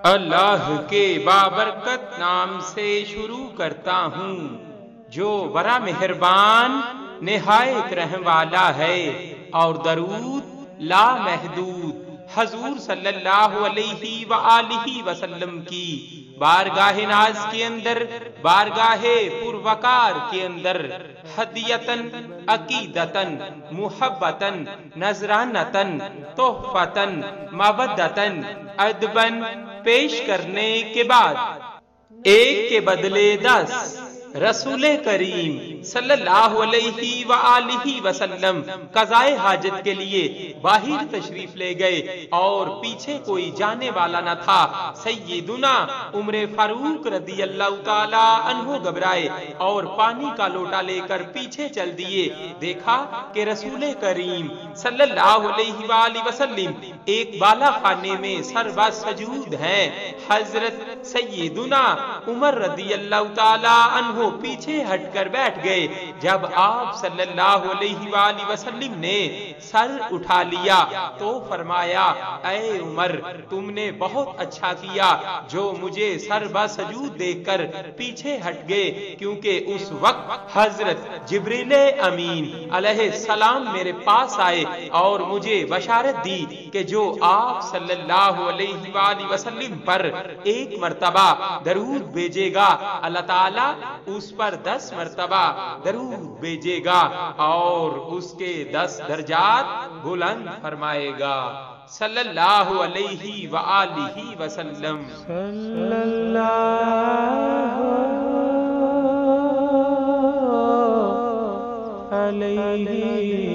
اللہ کے بابرکت نام سے شروع کرتا ہوں جو بڑا مہربان نہایت رحم والا ہے، اور درود لا محدود حضور صلی اللہ علیہ وآلہ وسلم کی بارگاہ ناز کے اندر، بارگاہ پروقار کے اندر ہدیتن، عقیدتن، محبتن، نذرانتن، تحفتن، مودتن، ادبن پیش کرنے کے بعد ایک کے بدلے 10 رسول کریم صلی اللہ علیہ وآلہ وسلم قضائے حاجت کے لیے باہر تشریف لے گئے، اور پیچھے کوئی جانے والا نہ تھا۔ سیدنا عمر فاروق رضی اللہ تعالی عنہ گھبرائے اور پانی کا لوٹا لے کر پیچھے چل دیے۔ دیکھا کہ رسول کریم صلی اللہ علیہ وآلہ وسلم ایک بالا خانے میں سربا سجود ہیں۔ حضرت سیدنا عمر رضی اللہ تعالی عنہ پیچھے ہٹ کر بیٹھ گئے۔ جب آپ صلی اللہ علیہ وآلہ وسلم نے سر اٹھا لیا تو فرمایا، اے عمر، تم نے بہت اچھا کیا جو مجھے سر با سجود دیکھ کر پیچھے ہٹ گئے، کیونکہ اس وقت حضرت جبریل امین علیہ السلام میرے پاس آئے اور مجھے بشارت دی کہ جو آپ صلی اللہ علیہ وآلہ وسلم پر ایک مرتبہ درود بھیجے گا، اللہ تعالیٰ اس پر 10 مرتبہ درود بھیجے گا اور اس کے 10 درجات بلند فرمائے گا۔ صلی اللہ علیہ وآلہ وسلم۔ صلی اللہ علیہ